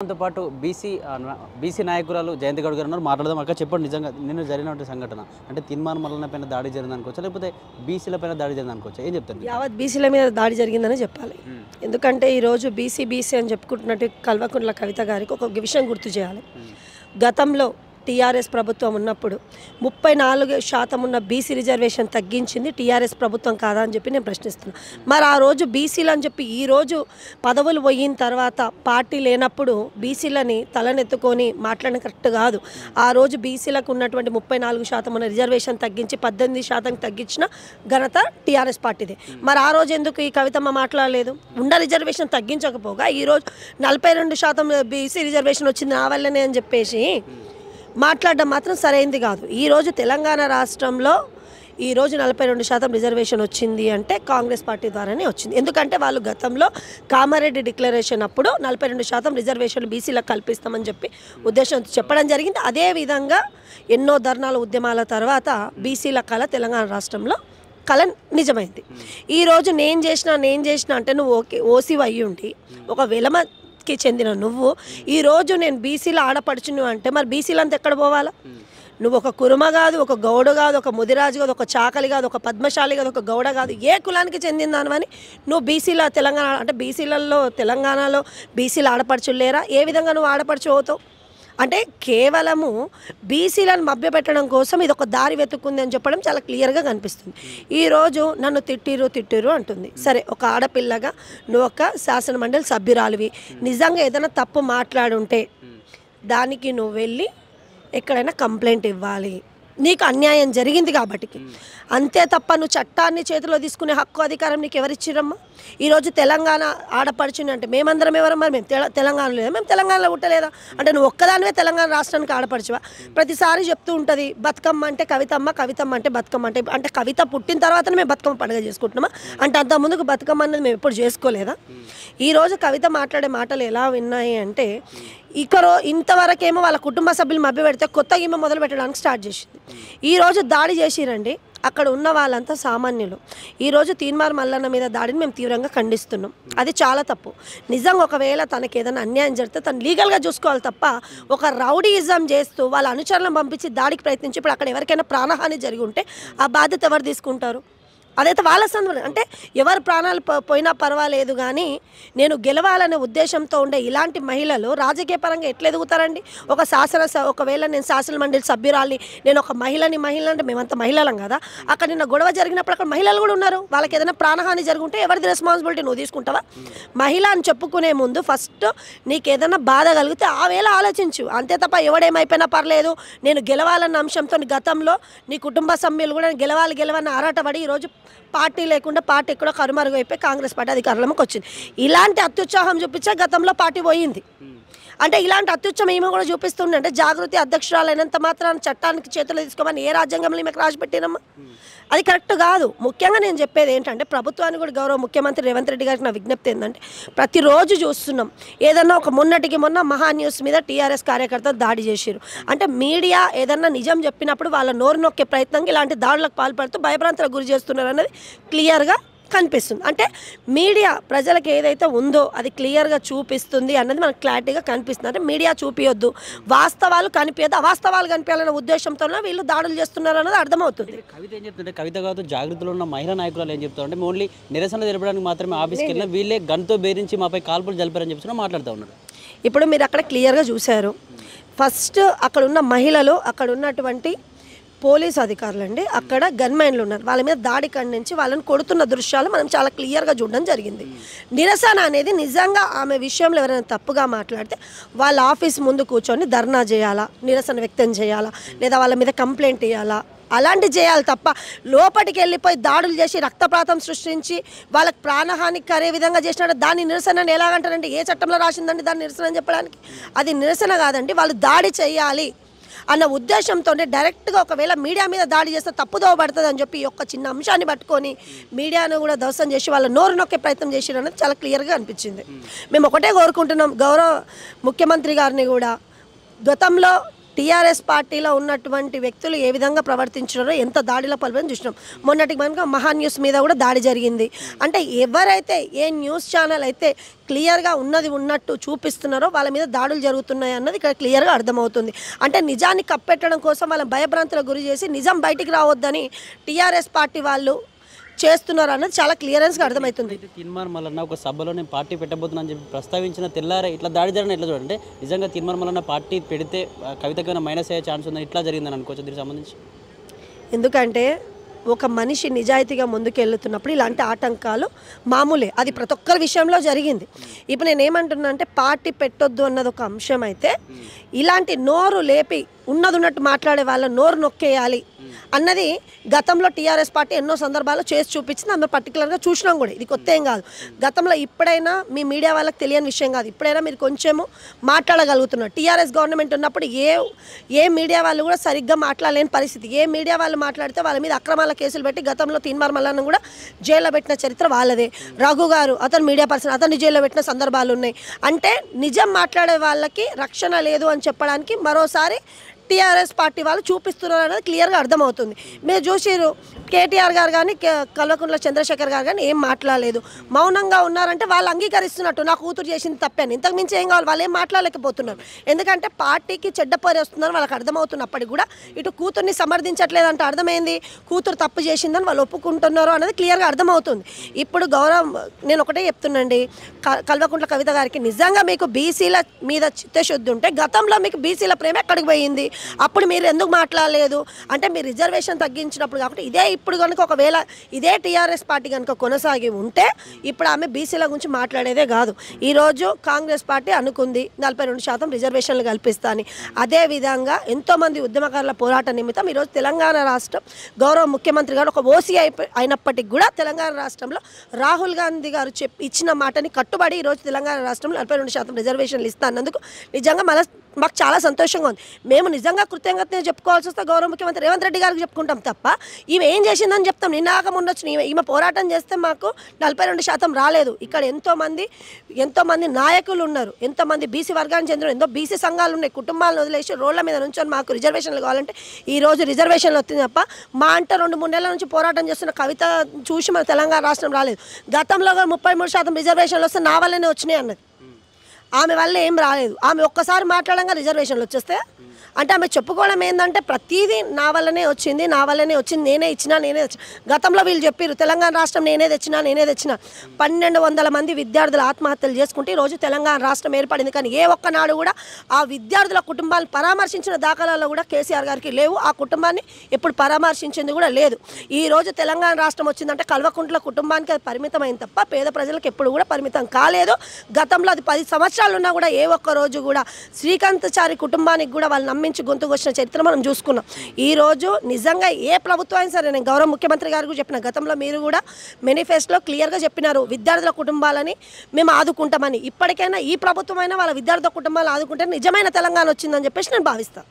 తో పాటు బీసీ నాయకురాలు జయంతి గౌడ్ గారు ఉన్నారు. మాట్లాడదాం. అక్క చెప్పండి, నిజంగా నిన్న జరిగినటువంటి సంఘటన అంటే తీన్మార్ మల్లన్న పైన దాడి జరిగింది అనుకోవచ్చా, లేకపోతే బీసీల పైన దాడి జరిగింది అనుకోవచ్చా? ఏం చెప్తారు? యావత్ బీసీల మీద దాడి జరిగిందని చెప్పాలి. ఎందుకంటే ఈరోజు బీసీ అని చెప్పుకుంటున్నట్టు కల్వకుంట్ల కవిత గారికి ఒక విషయం గుర్తు చేయాలి. గతంలో టీఆర్ఎస్ ప్రభుత్వం ఉన్నప్పుడు 34% ఉన్న బీసీ రిజర్వేషన్ తగ్గించింది టీఆర్ఎస్ ప్రభుత్వం కాదా అని చెప్పి నేను ప్రశ్నిస్తున్నాను. మరి ఆ రోజు బీసీలు అని చెప్పి ఈరోజు పదవులు పోయిన తర్వాత పార్టీ లేనప్పుడు బీసీలని తలనెత్తుకొని మాట్లాడడం కరెక్ట్ కాదు. ఆ రోజు బీసీలకు ఉన్నటువంటి 34% ఉన్న రిజర్వేషన్ తగ్గించి 18% తగ్గించిన ఘనత టీఆర్ఎస్ పార్టీదే. మరి ఆ రోజు ఎందుకు ఈ కవితమ్మ మాట్లాడలేదు? ఉన్న రిజర్వేషన్ తగ్గించకపోగా ఈరోజు 42% బీసీ రిజర్వేషన్ వచ్చింది నా వల్లనే అని చెప్పేసి మాట్లాడడం మాత్రం సరైంది కాదు. ఈరోజు తెలంగాణ రాష్ట్రంలో ఈరోజు 42% రిజర్వేషన్ వచ్చింది అంటే కాంగ్రెస్ పార్టీ ద్వారానే వచ్చింది. ఎందుకంటే వాళ్ళు గతంలో కామారెడ్డి డిక్లరేషన్ అప్పుడు 42% రిజర్వేషన్ బీసీలకు కల్పిస్తామని చెప్పి ఉద్దేశంతో చెప్పడం జరిగింది. అదేవిధంగా ఎన్నో ధర్నాల ఉద్యమాల తర్వాత బీసీల కళ తెలంగాణ రాష్ట్రంలో కళ నిజమైంది. ఈరోజు నేను చేసిన అంటే నువ్వు ఓసీ అయ్యుండి ఒక వెలమకి చెందిన నువ్వు ఈరోజు నేను బీసీలో ఆడపడుచును అంటే మరి బీసీలంతా ఎక్కడ పోవాలా? నువ్వు ఒక కురుమ కాదు, ఒక గౌడ కాదు, ఒక ముదిరాజు కాదు, ఒక చాకలి కాదు, ఒక పద్మశాలి కాదు, ఒక గౌడ కాదు, ఏ కులానికి చెందిందానివని నువ్వు బీసీల తెలంగాణ అంటే బీసీలలో తెలంగాణలో బీసీలు ఆడపడుచులు లేరా? ఏ విధంగా నువ్వు ఆడపడుచు అవుతావు? అంటే కేవలము బీసీలను మభ్యపెట్టడం కోసం ఇది ఒక దారి వెతుక్కుంది అని చెప్పడం చాలా క్లియర్గా కనిపిస్తుంది. ఈరోజు నన్ను తిట్టిరు అంటుంది. సరే, ఒక ఆడపిల్లగా నువ్వు ఒక శాసనమండలి సభ్యురాలివి, నిజంగా ఏదైనా తప్పు మాట్లాడుంటే దానికి నువ్వు వెళ్ళి ఎక్కడైనా కంప్లైంట్ ఇవ్వాలి. నీకు అన్యాయం జరిగింది కాబట్టి. అంతే తప్ప నువ్వు చట్టాన్ని చేతిలో తీసుకునే హక్కు అధికారం నీకు ఎవరిచ్చిరమ్మా? ఈరోజు తెలంగాణ ఆడపడుచుని అంటే మేమందరం ఎవరమ్మా? మేము తెలంగాణలో లేదా? మేము తెలంగాణలో పుట్టలేదా? అంటే నువ్వు ఒక్కదానివే తెలంగాణ రాష్ట్రానికి ఆడపడుచువా? ప్రతిసారి చెప్తూ ఉంటుంది బతుకమ్మ అంటే కవితమ్మ, కవితమ్మ అంటే బతుకమ్మ అంటే కవిత పుట్టిన తర్వాతనే మేము బతుకమ్మ పండుగ చేసుకుంటున్నామా? అంటే అంత ముందుకు బతుకమ్మ అనేది మేము ఎప్పుడు చేసుకోలేదా? ఈరోజు కవిత మాట్లాడే మాటలు ఎలా విన్నాయి అంటే ఇంతవరకేమో వాళ్ళ కుటుంబ సభ్యులు మభ్య పెడితే కొత్తగా ఈమె మొదలు పెట్టడానికి స్టార్ట్ చేసింది. ఈరోజు దాడి చేసిరండి, అక్కడ ఉన్న వాళ్ళంతా సామాన్యులు. ఈరోజు తీన్మార్ మల్లన్న మీద దాడిని మేము తీవ్రంగా ఖండిస్తున్నాం. అది చాలా తప్పు. నిజంగా ఒకవేళ తనకి ఏదైనా అన్యాయం జరిగితే తను లీగల్గా చూసుకోవాలి తప్ప ఒక రౌడీయిజం చేస్తూ వాళ్ళ అనుచరులను పంపించి దాడికి ప్రయత్నించి ఇప్పుడు అక్కడ ఎవరికైనా ప్రాణహాని జరిగి ఉంటే ఆ బాధ్యత ఎవరు తీసుకుంటారు? అదైతే వాళ్ళ సందర్భం. అంటే ఎవరు ప్రాణాలు పోయినా పర్వాలేదు, కానీ నేను గెలవాలనే ఉద్దేశంతో ఉండే ఇలాంటి మహిళలు రాజకీయ పరంగా ఎట్లా ఎదుగుతారండి? ఒకవేళ నేను శాసనమండలి సభ్యురాలి, నేను ఒక మహిళని అంటే మేమంతా మహిళలం కదా. అక్కడ నిన్న గొడవ జరిగినప్పుడు అక్కడ మహిళలు కూడా ఉన్నారు. వాళ్ళకి ఏదైనా ప్రాణహాని జరుగుంటే ఎవరిది రెస్పాన్సిబిలిటీ? నువ్వు తీసుకుంటావా? మహిళ అని చెప్పుకునే ముందు ఫస్ట్ నీకు ఏదైనా బాధ కలిగితే ఆ వేళ ఆలోచించు. అంతే తప్ప ఎవడేమైపోయినా పర్లేదు నేను గెలవాలన్న అంశంతో గతంలో నీ కుటుంబ సభ్యులు కూడా గెలవాలని ఆరాటపడి ఈరోజు పార్టీ లేకుండా పార్టీ ఎక్కడో కనుమరుగైపోయి కాంగ్రెస్ పార్టీ అధికారంలోకి వచ్చింది. ఇలాంటి అత్యుత్సాహం చూపించే గతంలో పార్టీ పోయింది. అంటే ఇలాంటి అత్యుత్సాహం ఏమో కూడా చూపిస్తుంది. అంటే జాగృతి అధ్యక్షురాలైనంత మాత్రాన్ని చట్టానికి చేతులు తీసుకోమని ఏ రాజ్యాంగంలో ఈమెకు రాసి పెట్టినమ్మా? అది కరెక్ట్ కాదు. ముఖ్యంగా నేను చెప్పేది ఏంటంటే ప్రభుత్వానికి కూడా గౌరవ ముఖ్యమంత్రి రేవంత్ రెడ్డి గారికి నా విజ్ఞప్తి ఏంటంటే ప్రతిరోజు చూస్తున్నాం ఏదన్నా ఒక మొన్న మహా న్యూస్ మీద టీఆర్ఎస్ కార్యకర్తలు దాడి చేశారు అంటే మీడియా ఏదన్నా నిజం చెప్పినప్పుడు వాళ్ళ నోరు నొక్కే ప్రయత్నంగా ఇలాంటి దాడులకు పాల్పడుతూ భయభ్రాంతులకు గురి చేస్తున్నారు అన్నది క్లియర్గా కనిపిస్తుంది. అంటే మీడియా ప్రజలకు ఏదైతే ఉందో అది క్లియర్గా చూపిస్తుంది అన్నది మనకు క్లారిటీగా కనిపిస్తుంది. అంటే మీడియా చూపించొద్దు, వాస్తవాలు కనిపించదు, అవాస్తవాలు కనిపించాలనే ఉద్దేశంతోనే వీళ్ళు దాడులు చేస్తున్నారు అన్నది అర్థమవుతుంది. కవిత ఏం చెప్తుంటే కవిత కాదు జాగ్రత్తలో ఉన్న మహిళా నాయకులు ఏం చెప్తారు అంటే ఓన్లీ నిరసన జరపడానికి మాత్రమే ఆఫీస్కి వెళ్ళినా వీళ్ళే గన్తో బేరించి మాపై కాల్పులు జరిపారని చెప్పి మాట్లాడుతూ ఉన్నారు. ఇప్పుడు మీరు అక్కడ క్లియర్గా చూశారు. ఫస్ట్ అక్కడ ఉన్న మహిళలు, అక్కడ ఉన్నటువంటి పోలీసు అధికారులు అండి, అక్కడ గన్మైన్లు ఉన్నారు, వాళ్ళ మీద దాడి ఖండించి వాళ్ళని కొడుతున్న దృశ్యాలు మనం చాలా క్లియర్గా చూడడం జరిగింది. నిరసన అనేది నిజంగా ఆమె విషయంలో ఎవరైనా తప్పుగా మాట్లాడితే వాళ్ళ ఆఫీస్ ముందు కూర్చొని ధర్నా చేయాలా, నిరసన వ్యక్తం చేయాలా, లేదా వాళ్ళ మీద కంప్లైంట్ ఇవ్వాలా, అలాంటివి చేయాలి తప్ప లోపలికి వెళ్ళిపోయి దాడులు చేసి రక్తపాతం సృష్టించి వాళ్ళకి ప్రాణహాని కరే విధంగా చేసినట్టు దాన్ని నిరసన అని ఎలాగంటారంటే ఏ చట్టంలో రాసిందండి దాన్ని నిరసన అని చెప్పడానికి? అది నిరసన కాదండి. వాళ్ళు దాడి చేయాలి అన్న ఉద్దేశంతో డైరెక్ట్గా ఒకవేళ మీడియా మీద దాడి చేస్తే తప్పుదోవ పడుతుంది అని చెప్పి ఒక చిన్న అంశాన్ని పట్టుకొని మీడియాను కూడా ధ్వంసం చేసి వాళ్ళ నోరు నొక్కే ప్రయత్నం చేసిరు అనేది చాలా క్లియర్గా అనిపించింది. మేము ఒకటే కోరుకుంటున్నాం, గౌరవ ముఖ్యమంత్రి గారిని కూడా గతంలో టీఆర్ఎస్ పార్టీలో ఉన్నటువంటి వ్యక్తులు ఏ విధంగా ప్రవర్తించారో, ఎంత దాడిలో పాల్పని చూసినాం. మొన్నటికి మనకు మహా న్యూస్ మీద కూడా దాడి జరిగింది. అంటే ఎవరైతే ఏ న్యూస్ ఛానల్ అయితే క్లియర్గా ఉన్నది ఉన్నట్టు చూపిస్తున్నారో వాళ్ళ మీద దాడులు జరుగుతున్నాయి అన్నది ఇక్కడ క్లియర్గా అర్థమవుతుంది. అంటే నిజాన్ని కప్పెట్టడం కోసం వాళ్ళని భయభ్రాంతులకు గురి చేసి నిజం బయటికి రావద్దని టీఆర్ఎస్ పార్టీ వాళ్ళు చేస్తున్నారు అన్నది చాలా క్లియరెన్స్గా అర్థమవుతుంది. తీన్మార్ మల్లన్న ఒక సభలో నేను పార్టీ పెట్టబోతున్నా అని చెప్పి ప్రస్తావించిన తెల్లారే ఇట్లా దాడి జరిగిన ఎట్లా చూడండి, నిజంగా తీన్మార్ మల్లన్న పార్టీ పెడితే కవితకైనా మైనస్ అయ్యే ఛాన్స్ ఉందని ఇట్లా జరిగిందని అనుకోవచ్చు దీనికి సంబంధించి? ఎందుకంటే ఒక మనిషి నిజాయితీగా ముందుకెళ్తున్నప్పుడు ఇలాంటి ఆటంకాలు మామూలే, అది ప్రతి ఒక్కరి విషయంలో జరిగింది. ఇప్పుడు నేను ఏమంటున్నా అంటే పార్టీ పెట్టొద్దు అన్నది ఒక అంశం అయితే, ఇలాంటి నోరు లేపి ఉన్నట్టు మాట్లాడే వాళ్ళ నోరు నొక్కేయాలి అన్నది గతంలో టీఆర్ఎస్ పార్టీ ఎన్నో సందర్భాల్లో చేసి చూపించింది. అందులో పర్టికులర్గా చూసినాం కూడా. ఇది కొత్త ఏం కాదు. గతంలో ఇప్పుడైనా మీ మీడియా వాళ్ళకి తెలియని విషయం కాదు, ఇప్పుడైనా మీరు కొంచెము మాట్లాడగలుగుతున్నారు. టీఆర్ఎస్ గవర్నమెంట్ ఉన్నప్పుడు ఏ మీడియా వాళ్ళు కూడా సరిగ్గా మాట్లాడలేని పరిస్థితి. ఏ మీడియా వాళ్ళు మాట్లాడితే వాళ్ళ మీద అక్రమాల కేసులు పెట్టి గతంలో తీన్మార్ మల్లన్న కూడా జైల్లో పెట్టిన చరిత్ర వాళ్ళదే. రఘు గారు అతను మీడియా పర్సన్, అతన్ని జైల్లో పెట్టిన సందర్భాలు ఉన్నాయి. అంటే నిజం మాట్లాడే వాళ్ళకి రక్షణ లేదు అని చెప్పడానికి మరోసారి టీఆర్ఎస్ పార్టీ వాళ్ళు చూపిస్తున్నారు అనేది క్లియర్గా అర్థమవుతుంది. మీరు చూసిరు కేటీఆర్ గారు కానీ కల్వకుంట్ల చంద్రశేఖర్ గారు కానీ ఏం మాట్లాడలేదు, మౌనంగా ఉన్నారంటే వాళ్ళు అంగీకరిస్తున్నట్టు నా కూతురు చేసింది తప్పని. ఇంతకు మించి ఏం కావాలి, వాళ్ళు ఏం మాట్లాడలేకపోతున్నారు. ఎందుకంటే పార్టీకి చెడ్డ పేరు వస్తుందని వాళ్ళకి అర్థమవుతున్నప్పటికీ కూడా ఇటు కూతుర్ని సమర్థించట్లేదంటే అర్థమైంది కూతురు తప్పు చేసిందని వాళ్ళు ఒప్పుకుంటున్నారు అనేది క్లియర్గా అర్థమవుతుంది. ఇప్పుడు నేను ఒకటే చెప్తున్నాండి, కల్వకుంట్ల కవిత గారికి నిజంగా మీకు బీసీల మీద చిత్తశుద్ధి ఉంటే గతంలో మీకు బీసీల ప్రేమ ఎక్కడికి పోయింది, అప్పుడు మీరు ఎందుకు మాట్లాడలేదు? అంటే మీరు రిజర్వేషన్ తగ్గించినప్పుడు కాబట్టి ఇప్పుడు కనుక ఒకవేళ ఇదే టీఆర్ఎస్ పార్టీ కనుక కొనసాగి ఉంటే ఇప్పుడు ఆమె బీసీల గురించి మాట్లాడేదే కాదు. ఈరోజు కాంగ్రెస్ పార్టీ అనుకుంది 42% రిజర్వేషన్లు కల్పిస్తా అని. అదేవిధంగా ఎంతోమంది ఉద్యమకారుల పోరాట నిమిత్తం ఈరోజు తెలంగాణ రాష్ట్రం గౌరవ ముఖ్యమంత్రి గారు ఒక ఓసీ అయినప్పటికీ కూడా తెలంగాణ రాష్ట్రంలో రాహుల్ గాంధీ గారు ఇచ్చిన మాటని కట్టుబడి ఈరోజు తెలంగాణ రాష్ట్రంలో 42% రిజర్వేషన్లు ఇస్తా అన్నందుకు నిజంగా మాకు చాలా సంతోషంగా ఉంది. మేము నిజంగా కృతజ్ఞతనే చెప్పుకోవాల్సి వస్తే గౌరవ ముఖ్యమంత్రి రేవంత్ రెడ్డి గారికి చెప్పుకుంటాం తప్ప ఈమె ఏం చేసిందని చెప్తాం. నిన్నాక ఉండొచ్చు ఈమె పోరాటం చేస్తే మాకు 42% రాలేదు. ఇక్కడ ఎంతోమంది నాయకులు ఉన్నారు, ఎంతోమంది బీసీ వర్గానికి చెందిన ఎంతో బీసీ సంఘాలు ఉన్నాయి. కుటుంబాలను వదిలేసి రోడ్ల మీద నుంచొని మాకు రిజర్వేషన్లు కావాలంటే ఈరోజు రిజర్వేషన్లు వచ్చింది తప్ప మా అంటే 2-3 నెలల నుంచి పోరాటం చేస్తున్న కవిత చూసి మన తెలంగాణ రాష్ట్రం రాలేదు. గతంలో 33% రిజర్వేషన్లు వస్తే నా వల్లనే వచ్చినాయి అన్నది. ఆమె వల్ల ఏం రాలేదు. ఆమె ఒక్కసారి మాట్లాడంగా రిజర్వేషన్లు వచ్చేస్తే అంటే ఆమె చెప్పుకోవడం ఏంటంటే ప్రతిదీ నా వల్లనే వచ్చింది, నేనే ఇచ్చినా. గతంలో వీళ్ళు చెప్పారు తెలంగాణ రాష్ట్రం నేనే తెచ్చినా. 1200 మంది విద్యార్థులు ఆత్మహత్యలు చేసుకుంటే ఈరోజు తెలంగాణ రాష్ట్రం ఏర్పడింది. కానీ ఏ ఒక్కనాడు కూడా ఆ విద్యార్థుల కుటుంబాలను పరామర్శించిన దాఖలాల్లో కూడా కేసీఆర్ గారికి లేవు. ఆ కుటుంబాన్ని ఎప్పుడు పరామర్శించింది కూడా లేదు. ఈరోజు తెలంగాణ రాష్ట్రం వచ్చిందంటే కల్వకుంట్ల కుటుంబానికి అది పరిమితమైంది తప్ప పేద ప్రజలకు ఎప్పుడు కూడా పరిమితం కాలేదు. గతంలో అది 10 సంవత్సరాలు ఉన్నా కూడా ఏ ఒక్క రోజు కూడా శ్రీకాంతచారి కుటుంబానికి కూడా వాళ్ళు నమ్మించి గొంతుకు వచ్చిన చరిత్ర మనం చూసుకున్నాం. ఈరోజు నిజంగా ఏ ప్రభుత్వం అయినా సరే, నేను గౌరవ ముఖ్యమంత్రి గారికి చెప్పిన గతంలో మీరు కూడా మేనిఫెస్టోలో క్లియర్గా చెప్పినారు విద్యార్థుల కుటుంబాలని మేము ఆదుకుంటామని. ఇప్పటికైనా ఈ ప్రభుత్వం అయినా వాళ్ళ విద్యార్థుల కుటుంబాలు ఆదుకుంటే నిజమైన తెలంగాణ వచ్చిందని చెప్పేసి నేను భావిస్తాను.